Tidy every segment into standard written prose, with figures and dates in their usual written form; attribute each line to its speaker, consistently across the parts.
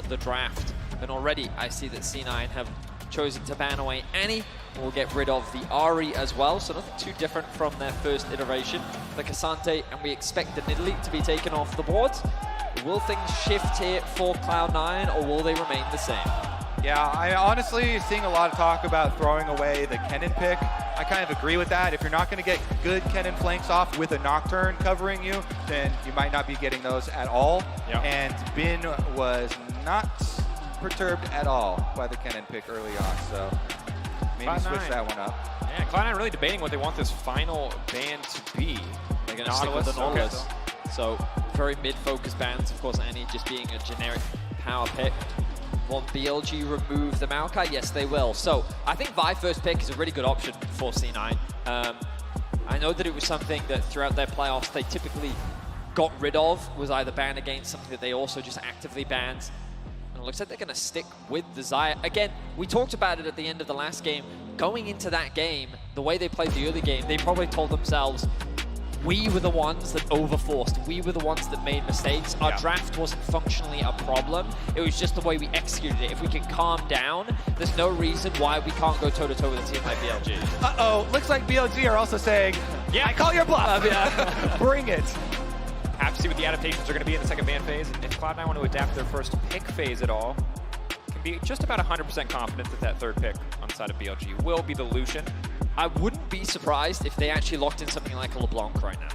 Speaker 1: the draft, and already I see that C9 have chosen to ban away Annie. We'll get rid of the Ari as well, so nothing too different from their first iteration. The Cassante, and we expect the Nidalee to be taken off the board. Will things shift here for Cloud9, or will they remain the same?
Speaker 2: Yeah, I honestly seeing a lot of talk about throwing away the Kennen pick. I kind of agree with that. If you're not going to get good Kennen flanks off with a Nocturne covering you, then you might not be getting those at all. Yep. And Bin was not perturbed at all by the Kennen pick early on, so maybe switch that one up.
Speaker 3: Yeah, Cloud9 really debating what they want this final ban to be.
Speaker 1: They're going to stick with the Nautilus. So very mid-focus bans, of course, Annie just being a generic power pick. Will BLG remove the Maokai? Yes, they will. So I think Vi first pick is a really good option for C9. I know that it was something that throughout their playoffs they typically got rid of, was either banned against, something that they also just actively banned. And it looks like they're going to stick with the Xayah. Again, we talked about it at the end of the last game. Going into that game, the way they played the early game, they probably told themselves, we were the ones that overforced. We were the ones that made mistakes. Our draft wasn't functionally a problem. It was just the way we executed it. If we can calm down, there's no reason why we can't go toe-to-toe with a team like BLG.
Speaker 2: Uh-oh, looks like BLG are also saying, yeah, I call your bluff. Bring it.
Speaker 3: Have to see what the adaptations are going to be in the second ban phase. And if Cloud9 want to adapt their first pick phase at all, can be just about 100% confident that that third pick on the side of BLG will be the Lucian.
Speaker 1: I wouldn't be surprised if they actually locked in something like a LeBlanc right now.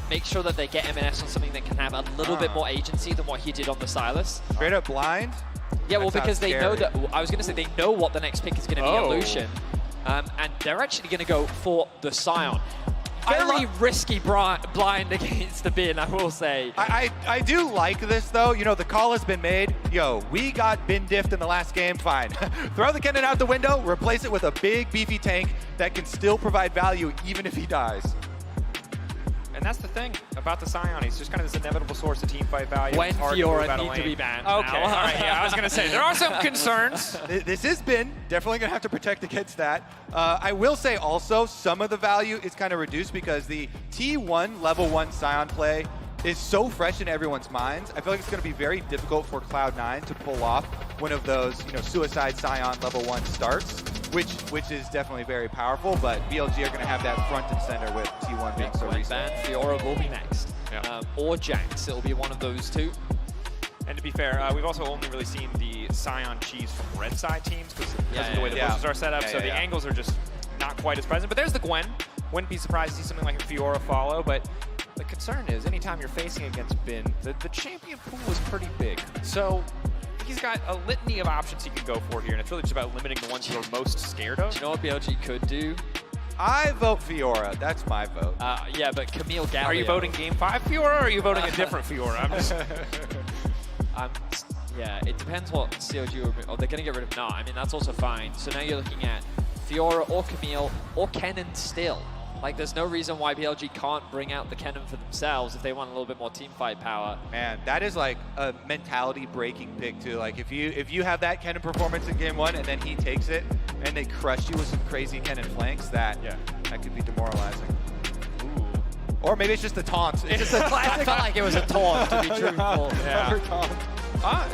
Speaker 1: Make sure that they get MNS on something that can have a little bit more agency than what he did on the Silas.
Speaker 2: Straight up blind?
Speaker 1: Yeah, well, because they know that, I was going to say, they know what the next pick is going to be a Lucian. And they're actually going to go for the Scion. Very risky blind against the Bin, I will say.
Speaker 2: I do like this, though. You know, the call has been made. Yo, we got Bin diffed in the last game, fine. Throw the Kennen out the window, replace it with a big, beefy tank that can still provide value even if he dies.
Speaker 3: And that's the thing about the Scion. He's just kind of this inevitable source of team fight value.
Speaker 1: When Fiora needs to be banned.
Speaker 3: Okay, all right, yeah, I was going to say, there are some concerns.
Speaker 2: This is Bin, definitely going to have to protect against that. I will say also, some of the value is kind of reduced because the T1 level 1 Scion play is so fresh in everyone's minds. I feel like it's going to be very difficult for Cloud9 to pull off one of those, you know, suicide Scion level 1 starts, which is definitely very powerful, but BLG are going to have that front and center with T1 being so recent.
Speaker 1: Fiora will be next, or Jax. It'll be one of those two.
Speaker 3: And to be fair, we've also only really seen the Scion cheese from red side teams because of the way the bushes are set up, so the angles are just not quite as present. But there's the Gwen. Wouldn't be surprised to see something like a Fiora follow, but the concern is anytime you're facing against Bin, the champion pool is pretty big. So he's got a litany of options he can go for here, and it's really just about limiting the ones you're most scared of.
Speaker 1: Do you know what BLG could do?
Speaker 2: I vote Fiora. That's my vote.
Speaker 1: Yeah, but Camille Galio.
Speaker 3: Are you voting Game 5 Fiora, or are you voting a different Fiora? I'm just...
Speaker 1: yeah, it depends what COG will be. Oh, they're going to get rid of Nah. I mean, that's also fine. So now you're looking at Fiora or Camille or Kennen still. Like, there's no reason why BLG can't bring out the Kennen for themselves if they want a little bit more team fight power.
Speaker 2: Man, that is like a mentality-breaking pick, too. Like, if you have that Kennen performance in Game 1 and then he takes it and they crush you with some crazy Kennen flanks, that could be demoralizing.
Speaker 3: Ooh.
Speaker 2: Or maybe it's just a taunt. It's just a classic.
Speaker 1: I felt like it was a taunt, to be truthful.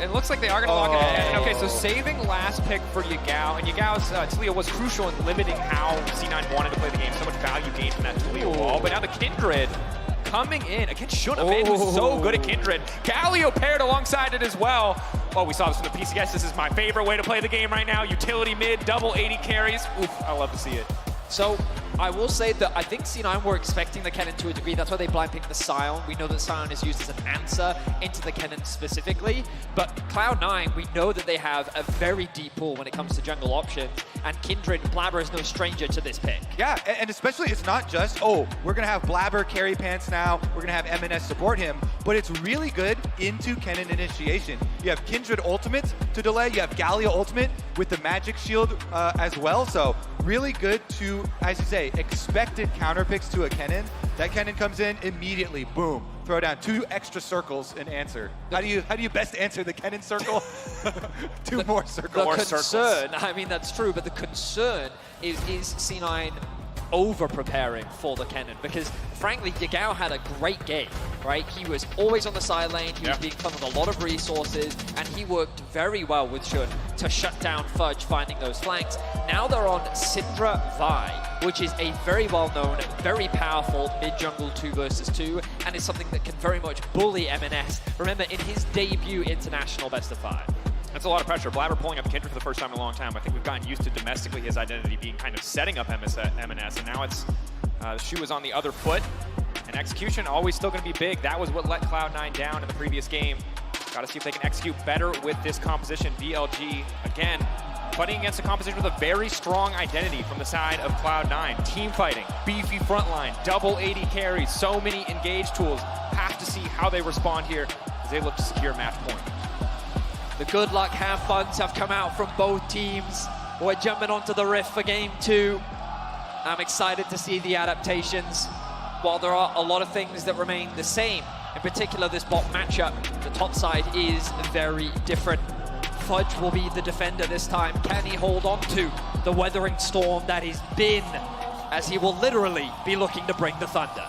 Speaker 3: It looks like they are going to lock it in. Okay, so saving last pick for Yagao, and Yagao's Taliyah was crucial in limiting how C9 wanted to play the game. So much value gained from that Taliyah wall, but now the Kindred coming in against Shuna, man, who's so good at Kindred. Galio paired alongside it as well. Oh, we saw this from the PCS. This is my favorite way to play the game right now. Utility mid, double 80 carries. Oof, I love to see it.
Speaker 1: So I will say that I think C9 were expecting the Kennen to a degree. That's why they blind picked the Scion. We know that Scion is used as an answer into the Kennen specifically. But Cloud9, we know that they have a very deep pool when it comes to jungle options. And Kindred, Blabber is no stranger to this pick.
Speaker 2: Yeah, and especially it's not just, oh, we're going to have Blabber carry pants now. We're going to have MNS support him. But it's really good into Kennen initiation. You have Kindred ultimate to delay. You have Galio ultimate with the magic shield as well. So really good to, as you say, expected counter picks to a Kennen. That Kennen comes in immediately, boom, throw down 2 extra circles and answer. How do you best answer the Kennen circle? 2 more circles.
Speaker 1: The concern, I mean, that's true, but the concern is C9 over-preparing for the Kennen, because frankly, Yagao had a great game, right? He was always on the side lane, he was being funneled a lot of resources, and he worked very well with Shun to shut down Fudge, finding those flanks. Now they're on Syndra Vi, which is a very well-known, very powerful mid-jungle 2 versus 2, and is something that can very much bully MNS. Remember, in his debut international best of 5.
Speaker 3: That's a lot of pressure. Blabber pulling up Kindred for the first time in a long time. I think we've gotten used to domestically his identity being kind of setting up MNS, and now it's the shoe is on the other foot. And execution always still going to be big. That was what let Cloud9 down in the previous game. Got to see if they can execute better with this composition. BLG, again, fighting against a composition with a very strong identity from the side of Cloud9. Team fighting, beefy front line, double 80 carries, so many engage tools. Have to see how they respond here as they look to secure match point.
Speaker 1: The good luck, have funs have come out from both teams. We're jumping onto the Rift for game 2. I'm excited to see the adaptations. While there are a lot of things that remain the same, in particular this bot matchup, the top side is very different. Fudge will be the defender this time. Can he hold on to the weathering storm that is Bin, as he will literally be looking to bring the thunder?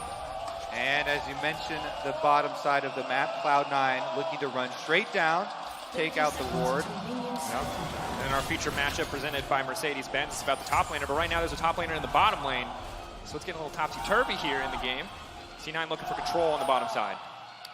Speaker 2: And as you mentioned, the bottom side of the map, Cloud9 looking to run straight down, take out the ward.
Speaker 3: Yep. And our feature matchup presented by Mercedes-Benz is about the top laner, but right now there's a top laner in the bottom lane. So it's getting a little topsy-turvy here in the game. C9 looking for control on the bottom side.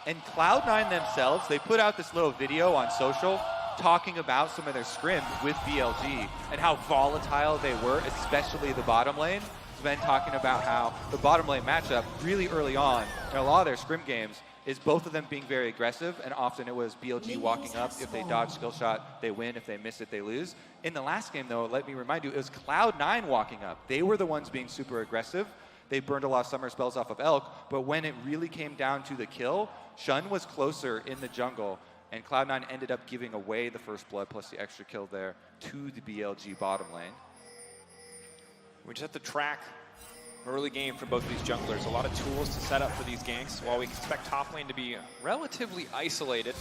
Speaker 2: And Cloud9 themselves, they put out this little video on social talking about some of their scrims with BLG and how volatile they were, especially the bottom lane. Sven talking about how the bottom lane matchup really early on in a lot of their scrim games is both of them being very aggressive, and often it was BLG walking up. If they dodge skill shot, they win. If they miss it, they lose. In the last game, though, let me remind you, it was Cloud9 walking up. They were the ones being super aggressive. They burned a lot of summer spells off of Elk, but when it really came down to the kill, Shun was closer in the jungle, and Cloud9 ended up giving away the first blood plus the extra kill there to the BLG bottom lane.
Speaker 3: We just have to track early game for both of these junglers. A lot of tools to set up for these ganks. While we expect top lane to be relatively isolated,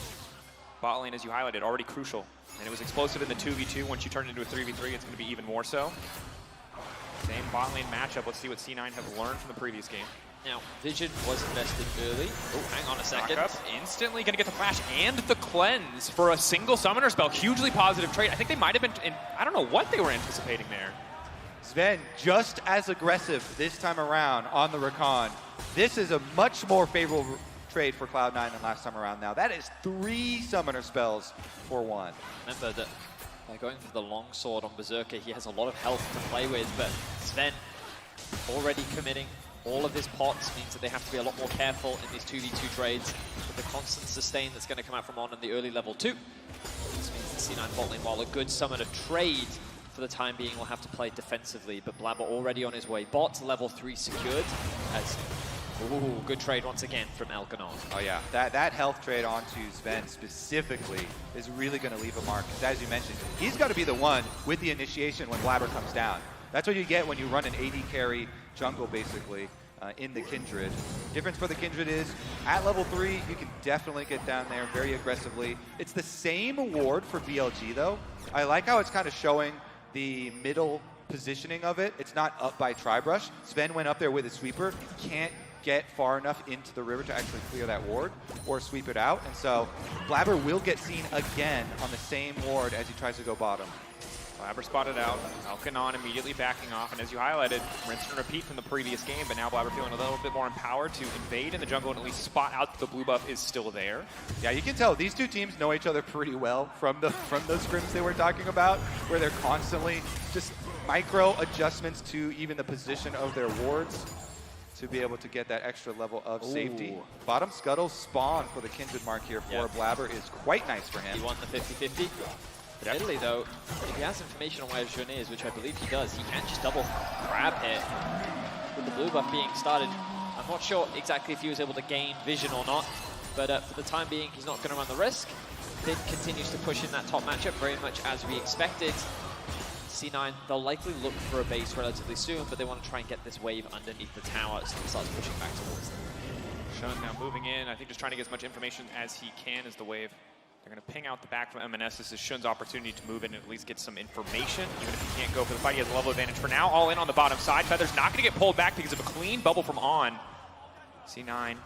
Speaker 3: bot lane, as you highlighted, already crucial. And it was explosive in the 2v2. Once you turn it into a 3v3, it's going to be even more so. Same bot lane matchup. Let's see what C9 have learned from the previous game.
Speaker 1: Now, Vision was invested early. Oh, hang on a second.
Speaker 3: Up, instantly going to get the flash and the cleanse for a single summoner spell. Hugely positive trade. I think they might have been, I don't know what they were anticipating there.
Speaker 2: Sven, just as aggressive this time around on the Rakan. This is a much more favorable trade for Cloud9 than last time around now. That is 3 summoner spells for 1.
Speaker 1: Remember that they're going for the longsword on Berserker. He has a lot of health to play with, but Sven already committing. All of his pots means that they have to be a lot more careful in these 2v2 trades with the constant sustain that's going to come out from On in the early level 2. This means the C9 bot lane, while a good summoner trade for the time being, will have to play defensively, but Blabber already on his way. Bot level 3 secured as, ooh, good trade once again from Elkanon.
Speaker 2: Oh yeah, that health trade onto Sven specifically is really going to leave a mark, because as you mentioned, he's got to be the one with the initiation when Blabber comes down. That's what you get when you run an AD carry jungle, basically, in the Kindred. Difference for the Kindred is, at level 3, you can definitely get down there very aggressively. It's the same ward for BLG, though. I like how it's kind of showing the middle positioning of it. It's not up by Tribrush. Sven went up there with a sweeper. He can't get far enough into the river to actually clear that ward or sweep it out. And so Blabber will get seen again on the same ward as he tries to go bottom.
Speaker 3: Blabber spotted out, Elkanon immediately backing off, and as you highlighted, rinse and repeat from the previous game, but now Blabber feeling a little bit more empowered to invade in the jungle and at least spot out that the blue buff is still there.
Speaker 2: Yeah, you can tell these two teams know each other pretty well from those scrims they were talking about, where they're constantly just micro adjustments to even the position of their wards to be able to get that extra level of safety. Bottom scuttle spawn for the Kindred mark here for Blabber is quite nice for him.
Speaker 1: He won the 50-50. Admittedly, though, if he has information on where Jun is, which I believe he does, he can just double grab here. With the blue buff being started, I'm not sure exactly if he was able to gain vision or not, but for the time being, he's not going to run the risk. Vid continues to push in that top matchup very much as we expected. C9, they'll likely look for a base relatively soon, but they want to try and get this wave underneath the tower so he starts pushing back towards them.
Speaker 3: Shun now moving in, I think just trying to get as much information as he can as the wave They're going to ping out the back from MNS. This is Shun's opportunity to move in and at least get some information. Even if he can't go for the fight, he has a level advantage for now. All in on the bottom side. Feather's not going to get pulled back because of a clean bubble from On. C9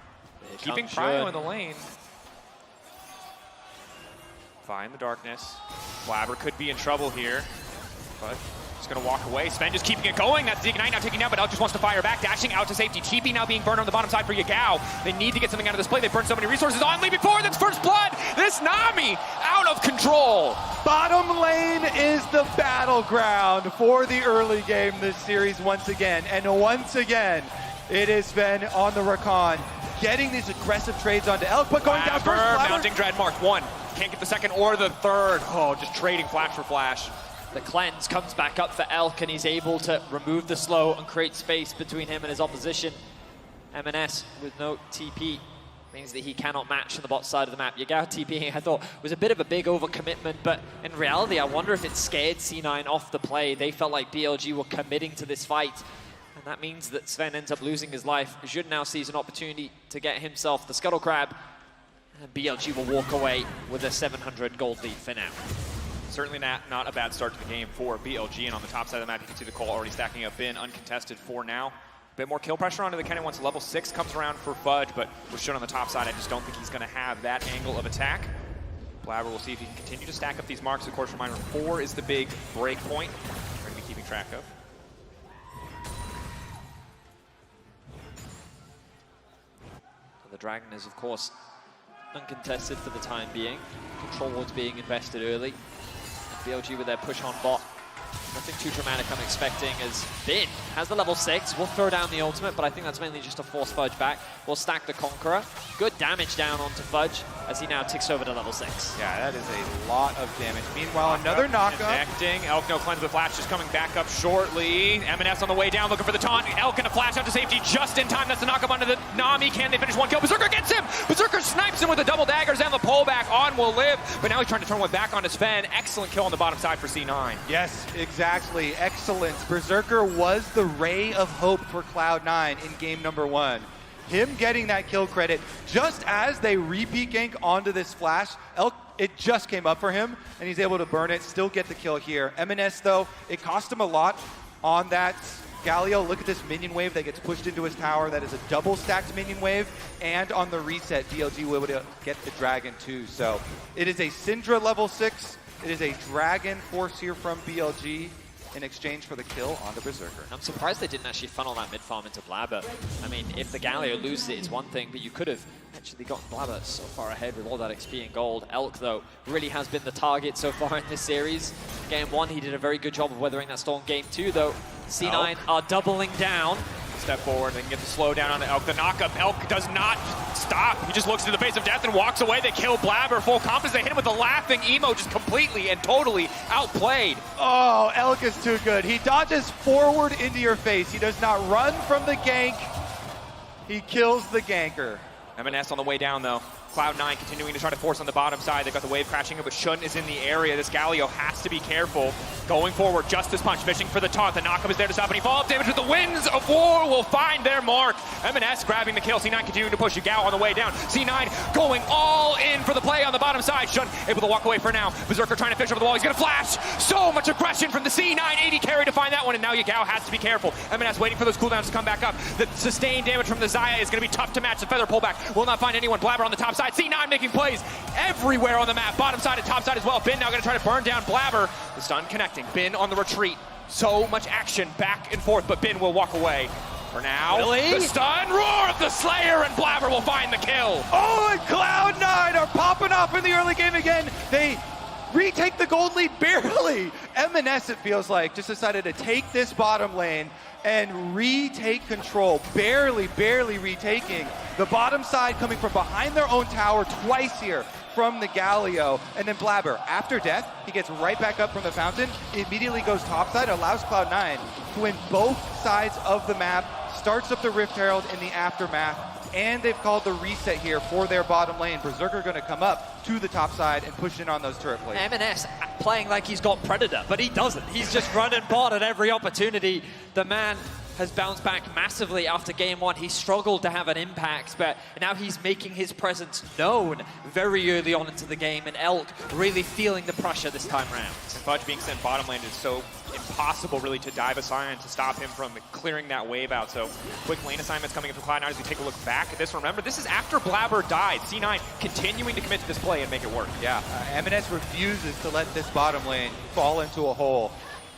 Speaker 3: keeping Prio in the lane. Find the darkness. Blabber could be in trouble here, but just going to walk away. Sven just keeping it going. That's the Ignite now taking down, but Elk just wants to fire back, dashing out to safety. TP now being burned on the bottom side for Yagao. They need to get something out of this play. They burned so many resources on leaving forward. That's first blood. This Nami out of control.
Speaker 2: Bottom lane is the battleground for the early game this series once again. And once again, it has been on the Rakan, getting these aggressive trades onto Elk, but going down first.
Speaker 3: Mounting Dread marked one. Can't get the second or the third. Oh, just trading flash for flash.
Speaker 1: The cleanse comes back up for Elk, and he's able to remove the slow and create space between him and his opposition. MNS with no TP means that he cannot match on the bot side of the map. Yagao TPing, I thought, was a bit of a big overcommitment, but in reality, I wonder if it scared C9 off the play. They felt like BLG were committing to this fight, and that means that Sven ends up losing his life. Jun now sees an opportunity to get himself the Scuttle Crab, and BLG will walk away with a 700 gold lead for now.
Speaker 3: Certainly not a bad start to the game for BLG, and on the top side of the map, you can see the call already stacking up. Bin uncontested for now. A bit more kill pressure onto the Kennen once level 6 comes around for Fudge, but we're shown on the top side. I just don't think he's going to have that angle of attack. Blabber will see if he can continue to stack up these marks. Of course, reminder, 4 is the big break point we're going to be keeping track of.
Speaker 1: The Dragon is, of course, uncontested for the time being. Control wards being invested early. BLG with their push on bot. Nothing too dramatic I'm expecting as Bin has the level 6. We'll throw down the ultimate, but I think that's mainly just to force Fudge back. We'll stack the Conqueror. Good damage down onto Fudge as he now ticks over to level 6.
Speaker 2: Yeah, that is a lot of damage. Meanwhile, another knockup.
Speaker 3: Connecting. Elk no cleanse with flash just coming back up shortly. MNS on the way down looking for the taunt. Elk in a flash out to safety just in time. That's the knockup onto the Nami. Can they finish one kill? Berserker gets him! Berserker snipes him with the double daggers and the pullback. On will live, but now he's trying to turn one back onto Sven. Excellent kill on the bottom side for C9.
Speaker 2: Yes, exactly. Excellent. Berserker was the ray of hope for Cloud9 in game number 1. Him getting that kill credit just as they repeat gank onto this flash. Elk, it just came up for him, and he's able to burn it, still get the kill here. MNS, though, it cost him a lot on that Galio. Look at this minion wave that gets pushed into his tower. That is a double stacked minion wave. And on the reset, BLG will be able to get the Dragon, too. So it is a Syndra level 6. It is a Dragon force here from BLG in exchange for the kill onto Berserker.
Speaker 1: I'm surprised they didn't actually funnel that mid farm into Blabber. I mean, if the Galio loses it, it's one thing, but you could have actually gotten Blabber so far ahead with all that XP and gold. Elk, though, really has been the target so far in this series. Game 1, he did a very good job of weathering that storm. Game 2, though, C9 are doubling down.
Speaker 3: Step forward, they can get the slow down on Elk. The knockup, Elk does not stop. He just looks into the face of death and walks away. They kill Blabber, full confidence. They hit him with the laughing emo, just completely and totally outplayed.
Speaker 2: Oh, Elk is too good. He dodges forward into your face. He does not run from the gank. He kills the ganker.
Speaker 3: MNS on the way down, though. Cloud9 continuing to try to force on the bottom side. They've got the wave crashing in, but Shun is in the area. This Galio has to be careful. Going forward, Justice Punch, fishing for the taunt. The knockup is there to stop any follow-up damage, but the Winds of War will find their mark. MNS grabbing the kill. C9 continuing to push. Yagao on the way down. C9 going all in for the play on the bottom side. Shun able to walk away for now. Berserker trying to fish over the wall. He's going to flash. So much aggression from the C9 80 carry to find that one, and now Yagao has to be careful. MNS waiting for those cooldowns to come back up. The sustained damage from the Xayah is going to be tough to match. The feather pullback will not find anyone. Blabber on the top side. C9 making plays everywhere on the map. Bottom side and top side as well. Bin now going to try to burn down Blabber. The stun connecting. Bin on the retreat. So much action back and forth, but Bin will walk away. For now,
Speaker 1: really?
Speaker 3: The stun, roar of the Slayer, and Blabber will find the kill.
Speaker 2: Oh, and Cloud9 are popping off in the early game again. They retake the gold lead barely. MNS, it feels like, just decided to take this bottom lane and retake control, barely retaking. The bottom side coming from behind their own tower twice here from the Galio. And then Blabber, after death, he gets right back up from the fountain, immediately goes topside, allows Cloud9 to win both sides of the map, starts up the Rift Herald in the aftermath, and they've called the reset here for their bottom lane. Berserker going to come up to the top side and push in on those turret plates.
Speaker 1: MNS playing like he's got Predator, but he doesn't. He's just running bot at every opportunity. The man has bounced back massively after game 1. He struggled to have an impact, but now he's making his presence known very early on into the game, and Elk really feeling the pressure this time around.
Speaker 3: And Fudge being sent bottom lane is so impossible really to dive a Sion to stop him from clearing that wave out. So quick lane assignments coming in from Cloud9 as we take a look back at this. Remember, this is after Blabber died. C9 continuing to commit to this play and make it work.
Speaker 2: Yeah, MNS refuses to let this bottom lane fall into a hole.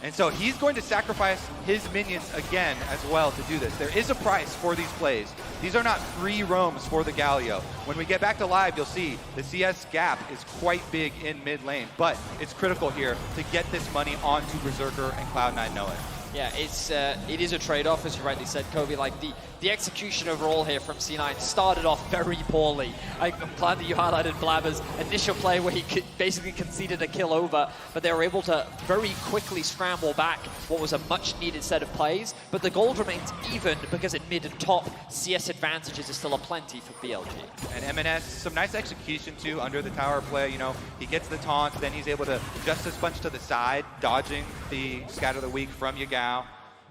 Speaker 2: And so he's going to sacrifice his minions again as well to do this. There is a price for these plays. These are not free roams for the Galio. When we get back to live, you'll see the CS gap is quite big in mid lane, but it's critical here to get this money onto Berserker, and Cloud9 know it.
Speaker 1: Yeah, it is a trade-off, as you rightly said, Kobe. Like the execution overall here from C9 started off very poorly. I'm glad that you highlighted Blabber's initial play where he basically conceded a kill over, but they were able to very quickly scramble back what was a much-needed set of plays. But the gold remains even because at mid and top, CS advantages are still aplenty for BLG.
Speaker 2: And MNS, some nice execution too under the tower play. You know, he gets the taunt, then he's able to Justice Punch to the side, dodging the Scatter the Weak from Yagao.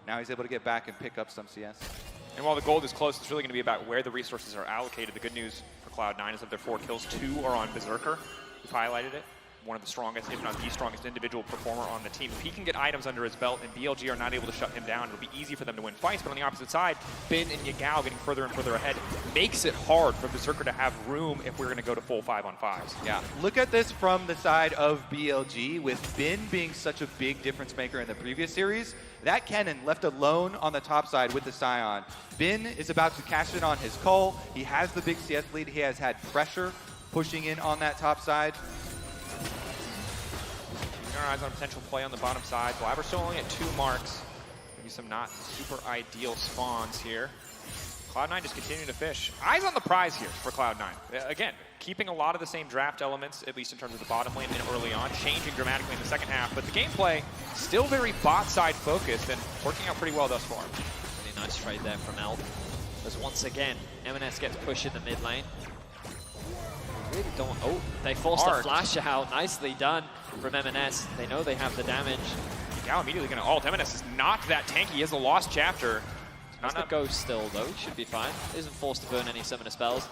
Speaker 2: Now he's able to get back and pick up some CS.
Speaker 3: And while the gold is close, it's really going to be about where the resources are allocated. The good news for Cloud9 is that their 4 kills, 2 are on Berserker. We've highlighted it. One of the strongest, if not the strongest individual performer on the team. If he can get items under his belt and BLG are not able to shut him down, it'll be easy for them to win fights. But on the opposite side, Bin and Yagao getting further and further ahead makes it hard for Berserker to have room if we're going to go to full 5-on-5s.
Speaker 2: Yeah, look at this from the side of BLG, with Bin being such a big difference maker in the previous series. That Kennen left alone on the top side with the Sion. Bin is about to cash in on his Cull. He has the big CS lead. He has had pressure pushing in on that top side.
Speaker 3: Keeping our eyes on a potential play on the bottom side. Blabber still only at 2 marks. Maybe some not super ideal spawns here. Cloud9 just continuing to fish. Eyes on the prize here for Cloud9. Again, keeping a lot of the same draft elements, at least in terms of the bottom lane and early on, changing dramatically in the second half, but the gameplay still very bot side focused and working out pretty well thus far.
Speaker 1: Really nice trade there from Elk. As once again, MNS gets pushed in the mid lane. Really don't. Oh, they forced a flash out. Nicely done from MNS. They know they have the damage.
Speaker 3: Yagao immediately going to ult. MNS is not that tanky. He has a lost chapter.
Speaker 1: Has the ghost still, though. He should be fine. Isn't forced to burn any summoner spells.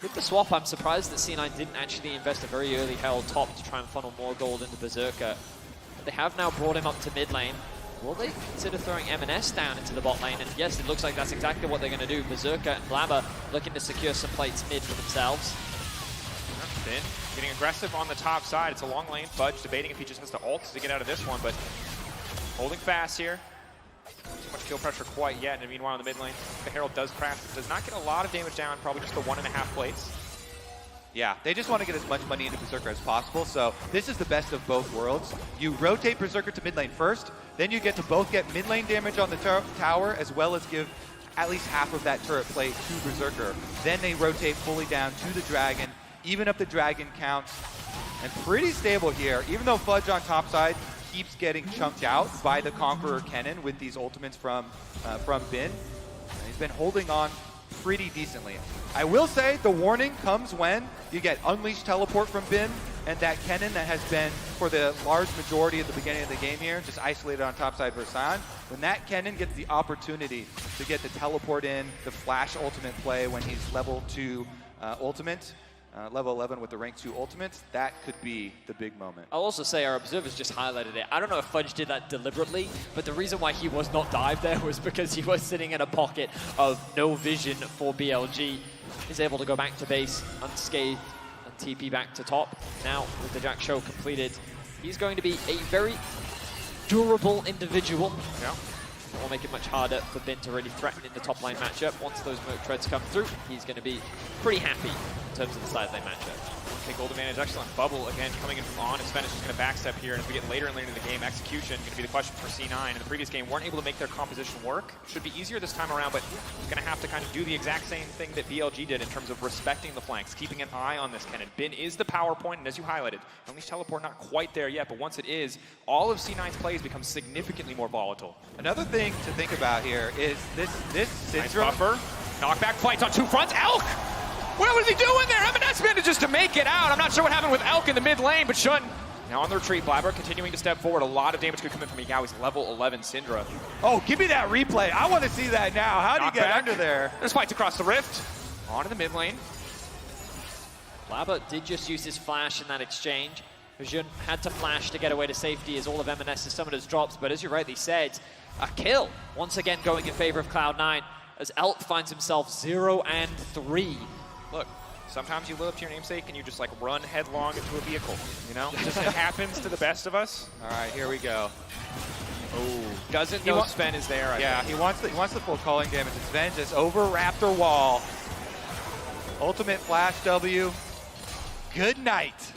Speaker 1: With the swap, I'm surprised that C9 didn't actually invest a very early Herald top to try and funnel more gold into Berserker. But they have now brought him up to mid lane. Will they consider throwing MNS down into the bot lane? And yes, it looks like that's exactly what they're going to do. Berserker and Blabber looking to secure some plates mid for themselves.
Speaker 3: Bin getting aggressive on the top side. It's a long lane. Fudge debating if he just has to ult to get out of this one, but holding fast here. Too much kill pressure quite yet, and meanwhile in the mid lane, the Herald does crash. Does not get a lot of damage down, probably just the 1.5 plates.
Speaker 2: Yeah, they just want to get as much money into Berserker as possible, so this is the best of both worlds. You rotate Berserker to mid lane first, then you get to both get mid lane damage on the tower, as well as give at least half of that turret plate to Berserker. Then they rotate fully down to the Dragon, even up the Dragon count, and pretty stable here, even though Fudge on top side keeps getting chunked out by the Conqueror Kennen with these ultimates from Bin. And he's been holding on pretty decently. I will say the warning comes when you get Unleashed Teleport from Bin, and that Kennen that has been, for the large majority at the beginning of the game here, just isolated on top side versus Sion. When that Kennen gets the opportunity to get the teleport in, the flash ultimate play when he's level 2 ultimate, level 11 with the rank 2 ultimates, that could be the big moment.
Speaker 1: I'll also say our observers just highlighted it. I don't know if Fudge did that deliberately, but the reason why he was not dived there was because he was sitting in a pocket of no vision for BLG. He's able to go back to base unscathed and TP back to top. Now, with the Jack Show completed, he's going to be a very durable individual.
Speaker 3: Yeah.
Speaker 1: It will make it much harder for Bin to really threaten in the top lane matchup. Once those Merc Treads come through, he's going to be pretty happy in terms of the side lane matchup.
Speaker 3: Okay, gold advantage, excellent. Bubble, again, coming in from on. And Spanish is going to backstep here. And as we get later and later in the game, execution going to be the question for C9. In the previous game, weren't able to make their composition work. Should be easier this time around, but going to have to kind of do the exact same thing that BLG did in terms of respecting the flanks, keeping an eye on this Kennen. Bin is the power point, and as you highlighted, Unleashed Teleport not quite there yet, but once it is, all of C9's plays become significantly more volatile.
Speaker 2: Another thing to think about here is this
Speaker 3: Nice
Speaker 2: Syndra.
Speaker 3: buffer. Knockback fights on 2 fronts. Elk! What was he doing there? MNS manages to make it out. I'm not sure what happened with Elk in the mid lane, but Shun Now on the retreat, Blabber continuing to step forward. A lot of damage could come in from Yagao's level 11 Syndra.
Speaker 2: Oh, give me that replay. I want to see that now. How do you get under there?
Speaker 3: There's fights across the rift. Onto the mid lane.
Speaker 1: Blabber did just use his flash in that exchange. Jun had to flash to get away to safety as all of M&S's summoners drops, but as you rightly said, a kill once again going in favor of Cloud9 as Elk finds himself 0 and 3.
Speaker 3: Look, sometimes you live up to your namesake and you just like run headlong into a vehicle, you know? It happens to the best of us.
Speaker 2: All right, here we go.
Speaker 3: Oh, doesn't know Sven is there.
Speaker 2: I think. He wants the full calling damage. And Sven just over Raptor Wall. Ultimate flash W. Good night.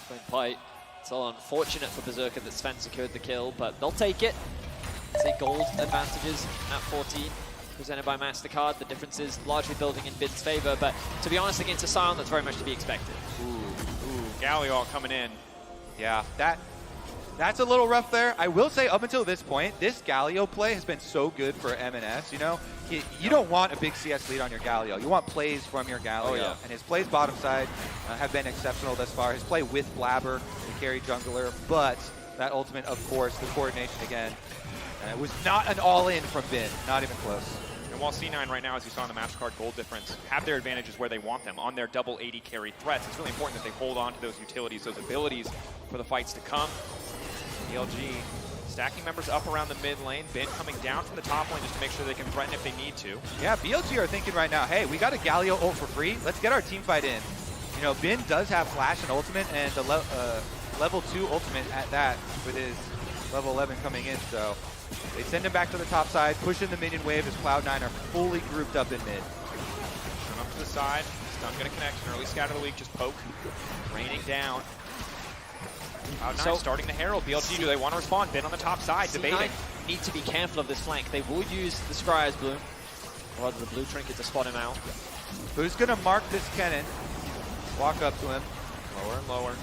Speaker 1: Good fight. It's all unfortunate for Berserker that Sven secured the kill, but they'll take it. See gold advantages at 14, presented by MasterCard. The difference is largely building in Bin's favor, but to be honest, against a Sion, that's very much to be expected.
Speaker 3: Ooh, Galio coming in.
Speaker 2: Yeah, that's a little rough there. I will say, up until this point, this Galio play has been so good for M&S, you know? You don't want a big CS lead on your Galio. You want plays from your Galio.
Speaker 1: Oh, yeah.
Speaker 2: And his plays bottom side have been exceptional thus far. His play with Blabber, the carry jungler, but that ultimate, of course, the coordination again. It was not an all-in from Bin, not even close.
Speaker 3: And while C9 right now, as you saw in the MasterCard gold difference, have their advantages where they want them, on their double 80 carry threats, it's really important that they hold on to those utilities, those abilities for the fights to come. BLG stacking members up around the mid lane, Bin coming down from the top lane just to make sure they can threaten if they need to.
Speaker 2: Yeah, BLG are thinking right now, hey, we got a Galio ult for free, let's get our team fight in. You know, Bin does have flash and ultimate, and the level 2 ultimate at that with his level 11 coming in, so they send him back to the top side, push in the minion wave as Cloud9 are fully grouped up in mid.
Speaker 3: Come up to the side, stun gonna connect, an early scatter of the week, just poke, raining down. Cloud9 starting the Herald, BLG, do they want to respond? Bin on the top side, debating.
Speaker 1: Need to be careful of this flank. They will use the Scryer's Bloom, or rather the Blue Trinket to spot him out.
Speaker 2: Who's gonna mark this Kennen? Walk up to him.
Speaker 3: Lower and lower.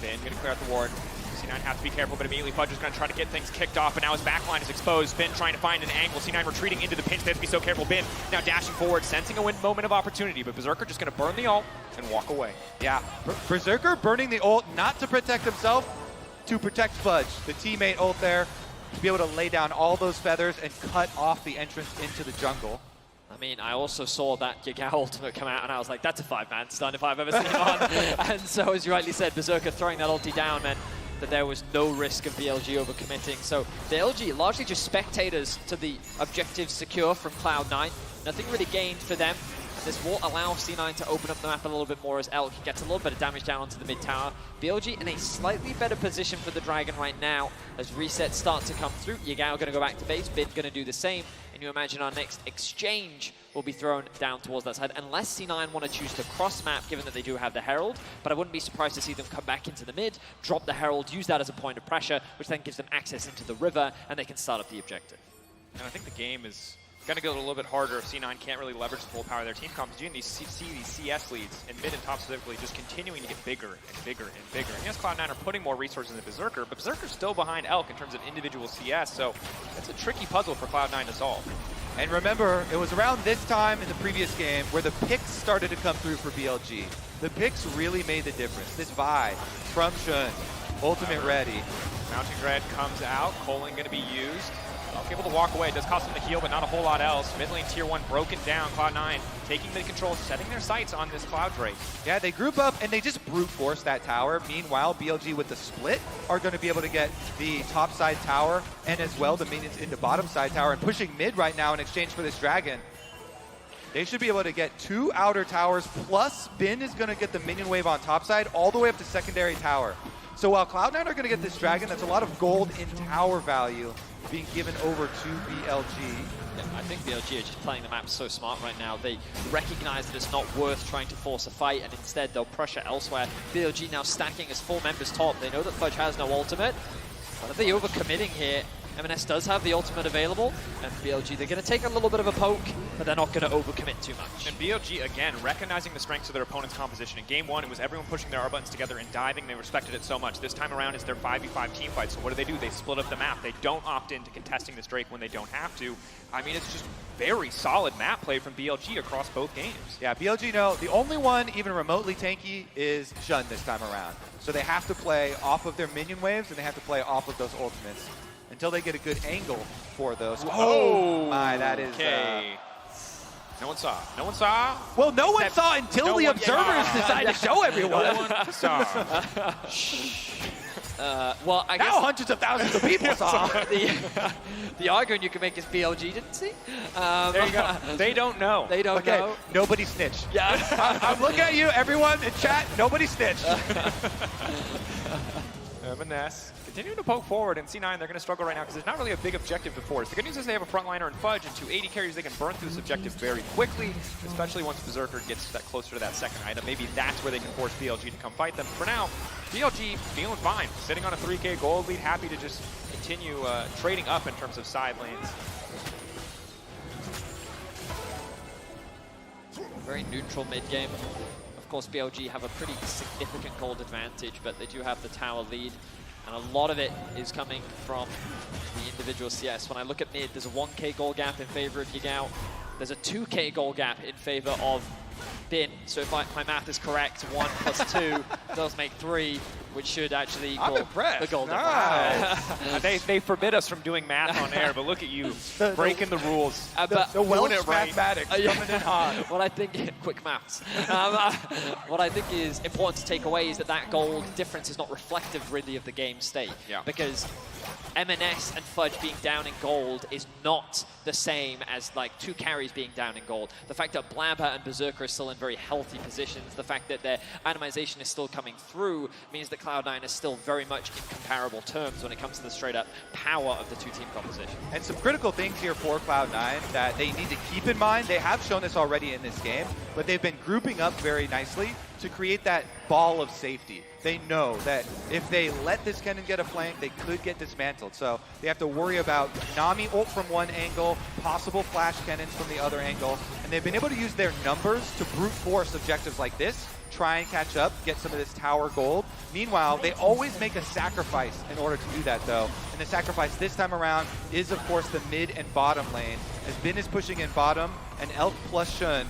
Speaker 3: Bin gonna clear out the ward. C9 has to be careful, but immediately Fudge is going to try to get things kicked off, and now his backline is exposed. Bin trying to find an angle. C9 retreating into the pinch. They have to be so careful. Bin now dashing forward, sensing a moment of opportunity, but Berserker just going to burn the ult and walk away.
Speaker 2: Yeah, Berserker burning the ult not to protect himself, to protect Fudge, the teammate ult there, to be able to lay down all those feathers and cut off the entrance into the jungle.
Speaker 1: I mean, I also saw that Yagao ultimate come out, and I was like, that's a 5-man stun if I've ever seen one. And so, as you rightly said, Berserker throwing that ulti down meant that there was no risk of BLG overcommitting. So BLG largely just spectators to the objectives secure from Cloud9. Nothing really gained for them. This will allow C9 to open up the map a little bit more as Elk gets a little bit of damage down onto the mid tower. BLG in a slightly better position for the Dragon right now as resets start to come through. Yagao going to go back to base, Bin going to do the same. And you imagine our next exchange will be thrown down towards that side, unless C9 want to choose to cross-map, given that they do have the Herald. But I wouldn't be surprised to see them come back into the mid, drop the Herald, use that as a point of pressure, which then gives them access into the river, and they can start up the objective.
Speaker 3: And I think the game is going to get a little bit harder if C9 can't really leverage the full power of their team comps. You see these CS leads, and mid and top specifically, just continuing to get bigger and bigger and bigger. And yes, Cloud9 are putting more resources into Berserker, but Berserker's still behind Elk in terms of individual CS, so it's a tricky puzzle for Cloud9 to solve.
Speaker 2: And remember, it was around this time in the previous game where the picks started to come through for BLG. The picks really made the difference. This Vi from Shun, ultimate ready.
Speaker 3: Mounting Dread comes out, Colin going to be used. Elk able to walk away, it does cost him the heal, but not a whole lot else. Mid lane tier 1 broken down, Cloud9 taking the control, setting their sights on this Cloud Drake.
Speaker 2: Yeah, they group up and they just brute force that tower. Meanwhile, BLG with the split are going to be able to get the top side tower and as well the minions into bottom side tower and pushing mid right now in exchange for this dragon. They should be able to get 2 outer towers, plus Bin is going to get the minion wave on top side all the way up to secondary tower. So while Cloud9 are going to get this dragon, that's a lot of gold in tower value being given over to BLG.
Speaker 1: Yeah, I think BLG are just playing the map so smart right now. They recognize that it's not worth trying to force a fight, and instead they'll pressure elsewhere. BLG now stacking as 4 members top. They know that Fudge has no ultimate. But are they overcommitting here? M&S does have the ultimate available, and BLG, they're going to take a little bit of a poke, but they're not going to overcommit too much.
Speaker 3: And BLG, again, recognizing the strengths of their opponent's composition. In game 1, it was everyone pushing their R buttons together and diving. They respected it so much. This time around, it's their 5v5 team fight. So what do? They split up the map. They don't opt into contesting this Drake when they don't have to. I mean, it's just very solid map play from BLG across both games.
Speaker 2: Yeah, BLG, no, the only one even remotely tanky is Shun this time around. So they have to play off of their minion waves, and they have to play off of those ultimates until they get a good angle for those.
Speaker 3: Oh,
Speaker 2: my, that is...
Speaker 3: Okay. No one saw. No one saw.
Speaker 2: Well, no one saw until the observers decided to show everyone.
Speaker 3: No one saw.
Speaker 1: Well, I guess
Speaker 2: now hundreds of thousands of people saw.
Speaker 1: the argument you can make is BLG didn't see.
Speaker 3: There you go. They don't know.
Speaker 1: They don't know.
Speaker 2: Nobody snitched.
Speaker 1: Yeah.
Speaker 2: I'm looking at you, everyone in chat. Nobody snitched.
Speaker 3: M&S continuing to poke forward, and C9, they're going to struggle right now because there's not really a big objective to force. The good news is they have a frontliner in Fudge and 2 AD carries. They can burn through this objective very quickly, especially once Berserker gets that closer to that second item. Maybe that's where they can force BLG to come fight them. For now, BLG feeling fine, sitting on a 3K gold lead, happy to just continue trading up in terms of side lanes.
Speaker 1: Very neutral mid game. Of course, BLG have a pretty significant gold advantage, but they do have the tower lead. And a lot of it is coming from the individual CS. When I look at mid, there's a 1K goal gap in favor of Yagao. There's a 2K goal gap in favor of Bin. So if my math is correct, 1 plus 2 does make 3, which should actually equal the goal difference.
Speaker 3: They forbid us from doing math on air, but look at you, breaking the rules.
Speaker 2: The Welsh mathematics coming in hot.
Speaker 1: What I think, quick maths. What I think is important to take away is that gold difference is not reflective really of the game state.
Speaker 3: Yeah.
Speaker 1: Because M&S and Fudge being down in gold is not the same as like 2 carries being down in gold. The fact that Blabber and Berserker are still in very healthy positions, the fact that their atomization is still coming through means that Cloud9 is still very much in comparable terms when it comes to the straight up power of the 2-team composition.
Speaker 2: And some critical things here for Cloud9 that they need to keep in mind. They have shown this already in this game, but they've been grouping up very nicely to create that ball of safety. They know that if they let this cannon get a flank, they could get dismantled. So they have to worry about Nami ult from one angle, possible flash cannons from the other angle, and they've been able to use their numbers to brute force objectives like this, try and catch up, get some of this tower gold. Meanwhile, they always make a sacrifice in order to do that though. And the sacrifice this time around is of course the mid and bottom lane, as Bin is pushing in bottom, and Elk plus Shun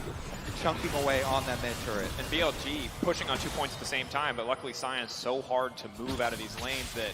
Speaker 2: chunking away on that mid turret.
Speaker 3: And BLG pushing on 2 points at the same time, but luckily Cyan's so hard to move out of these lanes that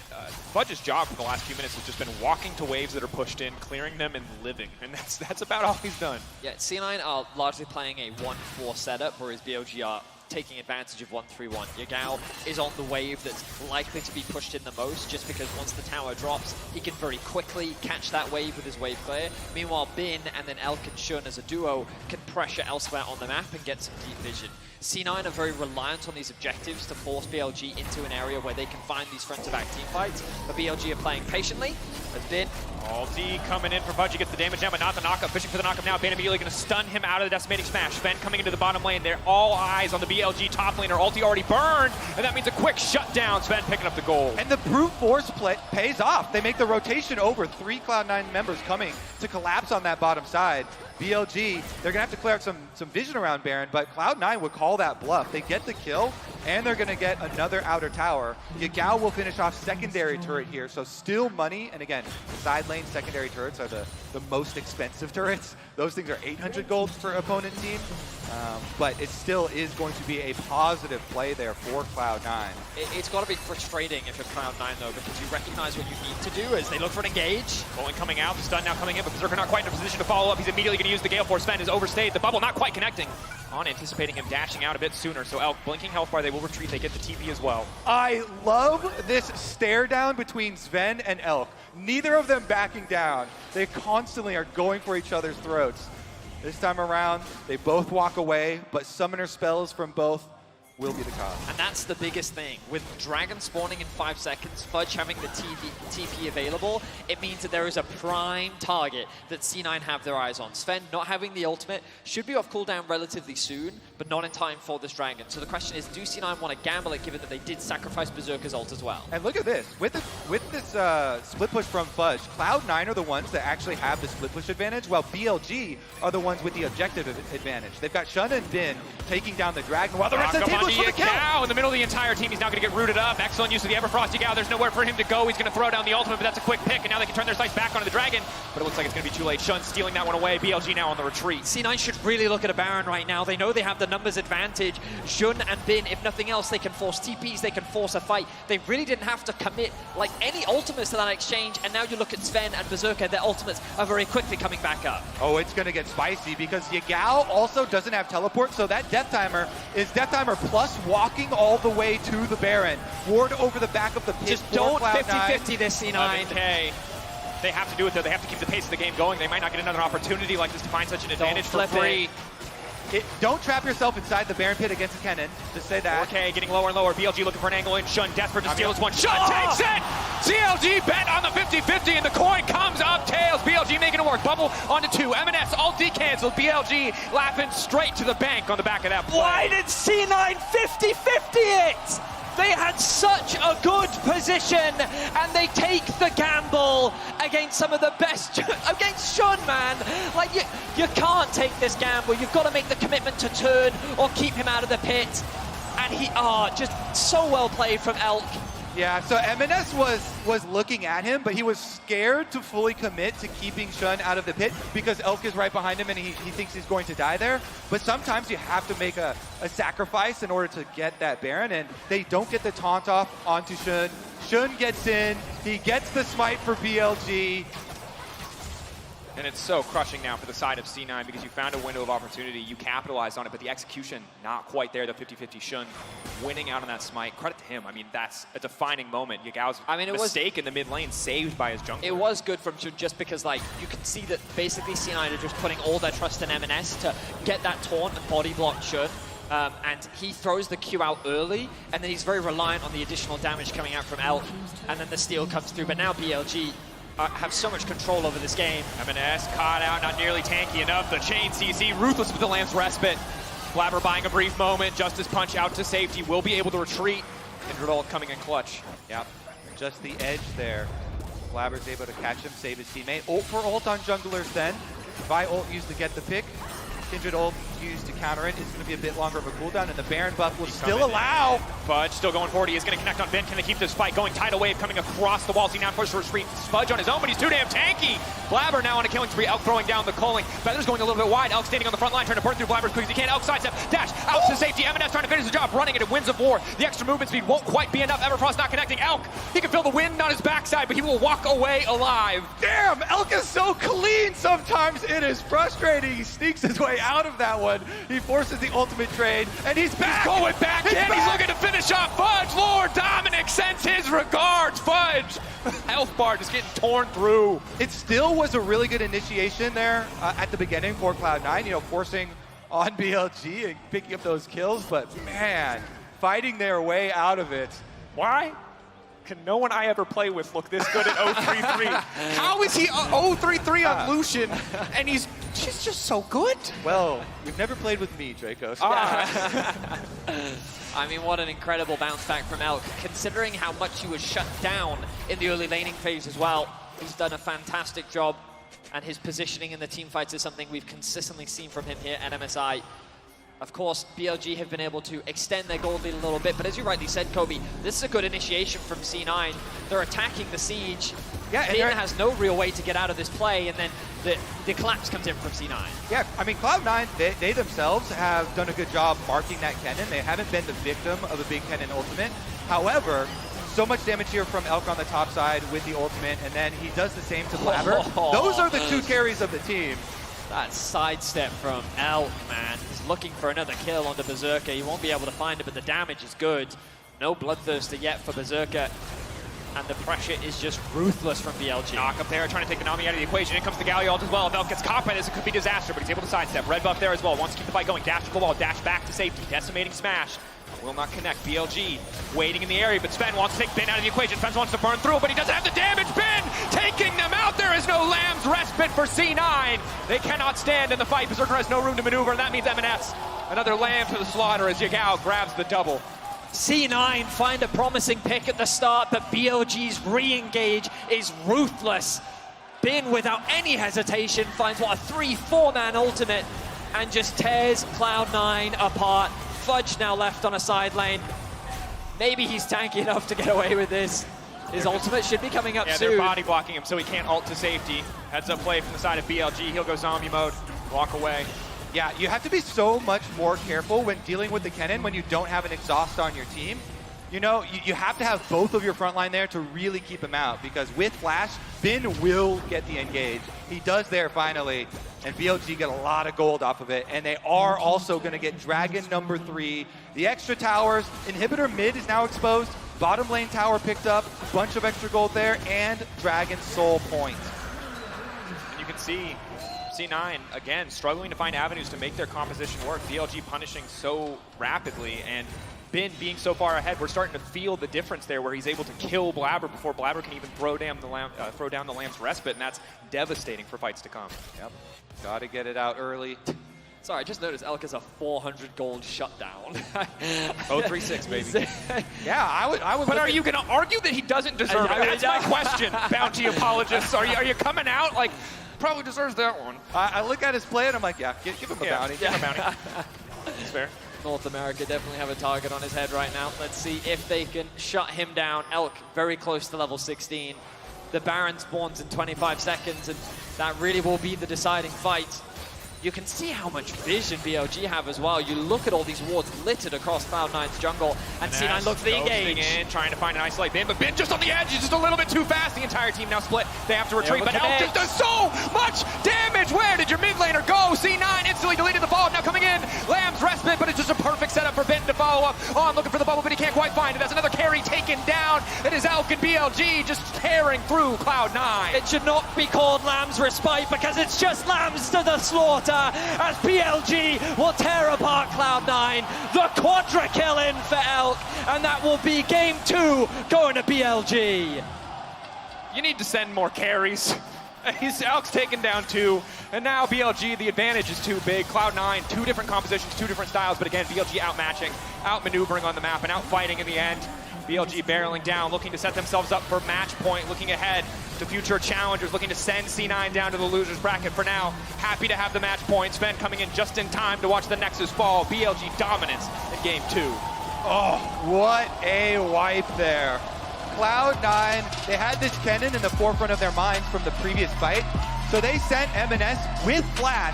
Speaker 3: Fudge's job for the last few minutes has just been walking to waves that are pushed in, clearing them, and living. And that's about all he's done.
Speaker 1: Yeah, C9 are largely playing a 1-4 setup, whereas BLG are taking advantage of 1-3-1. Yagao is on the wave that's likely to be pushed in the most, just because once the tower drops, he can very quickly catch that wave with his wave clear. Meanwhile, Bin and then Elk and Shun as a duo can pressure elsewhere on the map and get some deep vision. C9 are very reliant on these objectives to force BLG into an area where they can find these front-to-back team fights, but BLG are playing patiently. As Bin
Speaker 3: Ulti coming in for Fudge, he gets the damage down, but not the knockup. Fishing for the knockup now. Ben immediately going to stun him out of the decimating smash. Sven coming into the bottom lane. They're all eyes on the BLG top laner. Ulti already burned, and that means a quick shutdown. Sven picking up the gold.
Speaker 2: And the brute force play pays off. They make the rotation over. 3 Cloud9 members coming to collapse on that bottom side. BLG, they're going to have to clear out some vision around Baron, but Cloud9 would call that bluff. They get the kill, and they're going to get another outer tower. Yagao will finish off secondary turret here, so still money. And again, the side lane secondary turrets are the most expensive turrets. Those things are 800 gold per opponent team, but it still is going to be a positive play there for Cloud9.
Speaker 1: It's got to be frustrating if you're Cloud9 though, because you recognize what you need to do as they look for an engage.
Speaker 3: Bowling coming out, the stun now coming in, but Berserker not quite in a position to follow up. He's immediately going to use the Gale Force. Sven is overstayed. The bubble not quite connecting. On anticipating him dashing out a bit sooner, so Elk blinking health bar, they will retreat. They get the TP as well.
Speaker 2: I love this stare down between Sven and Elk. Neither of them backing down. They constantly are going for each other's throats. This time around, they both walk away, but summoner spells from both will be the cause.
Speaker 1: And that's the biggest thing. With Dragon spawning in 5 seconds, Fudge having the TP available, it means that there is a prime target that C9 have their eyes on. Sven not having the ultimate should be off cooldown relatively soon, but not in time for this Dragon. So the question is, do C9 want to gamble it, given that they did sacrifice Berserker's ult as well?
Speaker 2: And look at this. With this split push from Fudge, Cloud9 are the ones that actually have the split push advantage, while BLG are the ones with the objective advantage. They've got Shun and Bin taking down the Dragon, while the rest of the team was for the kill.
Speaker 3: Now in the middle of the entire team, he's now going to get rooted up. Excellent use of the Everfrost Yagao. There's nowhere for him to go. He's going to throw down the ultimate, but that's a quick pick, and now they can turn their sights back onto the Dragon. But it looks like it's going to be too late. Shun stealing that one away. BLG now on the retreat.
Speaker 1: C9 should really look at a Baron right now. They know they have the numbers advantage. Shun and Bin, if nothing else, they can force TPs, they can force a fight. They really didn't have to commit like any ultimates to that exchange, and now you look at Sven and Berserker, their ultimates are very quickly coming back up.
Speaker 2: Oh, it's going to get spicy because Yagao also doesn't have teleport, so that death timer is death timer plus walking all the way to the Baron. Ward over the back of the pit.
Speaker 1: Just don't 50-50 this C9.
Speaker 3: 11K. They have to do it though. They have to keep the pace of the game going. They might not get another opportunity like this to find such an advantage for free.
Speaker 2: Don't trap yourself inside the Baron pit against a Kennen. Just say that.
Speaker 3: Okay, getting lower and lower. BLG looking for an angle in. Shun desperate to steal this one. Shun takes it! CLG bet on the 50-50 and the coin comes up tails. BLG making it work. Bubble onto 2. MNS all decanceled. BLG laughing straight to the bank on the back of that play.
Speaker 1: Why did C9 50-50 it? They had such a good position, and they take the gamble against some of the best, against Shun, man. Like, you can't take this gamble. You've got to make the commitment to turn or keep him out of the pit. And he, just so well played from Elk.
Speaker 2: Yeah, so MNS was looking at him, but he was scared to fully commit to keeping Shun out of the pit because Elk is right behind him and he thinks he's going to die there. But sometimes you have to make a sacrifice in order to get that Baron, and they don't get the taunt off onto Shun. Shun gets in, he gets the smite for BLG.
Speaker 3: And it's so crushing now for the side of C9 because you found a window of opportunity, you capitalized on it, but the execution not quite there. The 50-50 Shun winning out on that smite. Credit to him. I mean, that's a defining moment. Yagao's mistake in the mid lane saved by his jungler.
Speaker 1: It was good from Shun just because, like, you can see that basically C9 are just putting all their trust in MNS to get that taunt and body block Shun. And he throws the Q out early, and then he's very reliant on the additional damage coming out from Elk, and then the steal comes through. But now BLG have so much control over this game.
Speaker 3: MNS caught out, not nearly tanky enough. The chain CC, ruthless with the Lamb's respite. Blabber buying a brief moment. Justice punch out to safety. Will be able to retreat. Kindred ult coming in clutch.
Speaker 2: Yep, just the edge there. Blabber's able to catch him, save his teammate. Ult for ult on junglers then. Vi ult used to get the pick. Kindred ult used to counter it. It's going to be a bit longer of a cooldown, and the Baron buff will still allow.
Speaker 3: Fudge still going forward. He is going to connect on Ben. Can they keep this fight going? Tidal wave coming across the walls. He now pushes for a retreat. Fudge on his own, but he's too damn tanky. Blabber now on a killing spree. Elk throwing down the calling. Feather's going a little bit wide. Elk standing on the front line, trying to burn through Blabber as quick as he can. Elk sidestep, dash, out to safety. MNS trying to finish the job, running it. It wins of war. The extra movement speed won't quite be enough. Everfrost not connecting. Elk, he can feel the wind on his backside, but he will walk away alive.
Speaker 2: Damn, Elk is so clean sometimes. It is frustrating. He sneaks his way out of that one. He forces the ultimate trade, and he's back.
Speaker 3: He's going back in. He's looking to finish off Fudge. Lord Dominic sends his regards. Fudge. Health bar just getting torn through.
Speaker 2: It still was a really good initiation there at the beginning for Cloud9, you know, forcing on BLG and picking up those kills, but man, fighting their way out of it.
Speaker 3: Why can no one I ever play with look this good at 0-3-3? How is he 0-3-3 on Lucian, and he's just so good?
Speaker 2: Well, you've never played with me, Dracos.
Speaker 1: I mean, what an incredible bounce back from Elk, considering how much he was shut down in the early laning phase as well. He's done a fantastic job, and his positioning in the team fights is something we've consistently seen from him here at MSI. Of course, BLG have been able to extend their gold lead a little bit, but as you rightly said, Kobe, this is a good initiation from C9. They're attacking the siege.
Speaker 2: Yeah,
Speaker 1: Bin has no real way to get out of this play, and then the collapse comes in from C9.
Speaker 2: Yeah, I mean, Cloud9, they themselves have done a good job marking that Kennen. They haven't been the victim of a big Kennen ultimate. However, so much damage here from Elk on the top side with the ultimate, and then he does the same to Blabber. Those are the two carries of the team.
Speaker 1: That sidestep from Elk, man. He's looking for another kill onto Berserker. He won't be able to find it, but the damage is good. No Bloodthirster yet for Berserker. And the pressure is just ruthless from BLG.
Speaker 3: Knock up there, trying to take the Nami out of the equation. In comes the Galio ult as well. If Elk gets caught by this, it could be disaster, but he's able to sidestep. Red buff there as well. Wants to keep the fight going. Dash to the wall, dash back to safety. Decimating smash. Will not connect. BLG waiting in the area, but Sven wants to take Ben out of the equation. Sven wants to burn through, but he doesn't have the damage. Ben taking them out. There is no Lamb's respite for C9. They cannot stand in the fight. Berserker has no room to maneuver, and that means M&S. Another Lamb to the slaughter as Yagao grabs the double.
Speaker 1: C9 find a promising pick at the start, but BLG's re-engage is ruthless. Bin, without any hesitation, finds what, a 3-4-man ultimate and just tears Cloud9 apart. Fudge now left on a side lane. Maybe he's tanky enough to get away with this. His ultimate should be coming up soon.
Speaker 3: They're body blocking him so he can't ult to safety. Heads up play from the side of BLG. He'll go zombie mode, walk away.
Speaker 2: Yeah, you have to be so much more careful when dealing with the Kennen when you don't have an exhaust on your team. You know, you have to have both of your front line there to really keep him out, because with Flash, Bin will get the engage. He does there finally, and BLG get a lot of gold off of it, and they are also going to get Dragon number 3. The extra towers, inhibitor mid is now exposed, bottom lane tower picked up, bunch of extra gold there, and Dragon soul point.
Speaker 3: And you can see C9, again, struggling to find avenues to make their composition work. BLG punishing so rapidly, and Bin being so far ahead, we're starting to feel the difference there where he's able to kill Blabber before Blabber can even throw down the Lamb's respite, and that's devastating for fights to come.
Speaker 2: Yep, gotta get it out early.
Speaker 1: Sorry, I just noticed Elk has a 400 gold shutdown.
Speaker 3: 036, baby.
Speaker 2: Yeah, I would.
Speaker 3: But are you going to argue that he doesn't deserve it? That's my question, bounty apologists. Are you coming out like, probably deserves that one?
Speaker 2: I look at his play and I'm like, yeah, give him a bounty.
Speaker 3: Give him a bounty. That's fair.
Speaker 1: North America definitely have a target on his head right now. Let's see if they can shut him down. Elk very close to level 16. The Baron spawns in 25 seconds, and that really will be the deciding fight. You can see how much vision BLG have as well. You look at all these wards littered across Cloud9's jungle, and C9 looks the engage.
Speaker 3: In, trying to find an isolate Bin, but Bin just on the edge. He's just a little bit too fast. The entire team now split. They have to retreat, but Elk just does so much damage. Where did your mid laner go? C9 instantly deleted the follow-up. Now coming in, Lamb's respite, but it's just a perfect setup for Bin to follow up on, looking for the bubble, but he can't quite find it. That's another carry taken down. It is Elk and BLG just tearing through Cloud9.
Speaker 1: It should not be called Lamb's respite, because it's just Lambs to the slaughter, as BLG will tear apart Cloud9. The quadra kill in for Elk, and that will be game 2 going to BLG.
Speaker 3: You need to send more carries. Elk's taken down 2, and now BLG, the advantage is too big. Cloud9, 2 different compositions, 2 different styles, but again, BLG outmatching, outmaneuvering on the map, and outfighting in the end. BLG barreling down, looking to set themselves up for match point, looking ahead to future challengers, looking to send C9 down to the losers bracket. For now, happy to have the match point. Sven coming in just in time to watch the Nexus fall. BLG dominance in game 2.
Speaker 2: Oh, what a wipe there. Cloud9, they had this Kennen in the forefront of their minds from the previous fight, so they sent M&S with Flash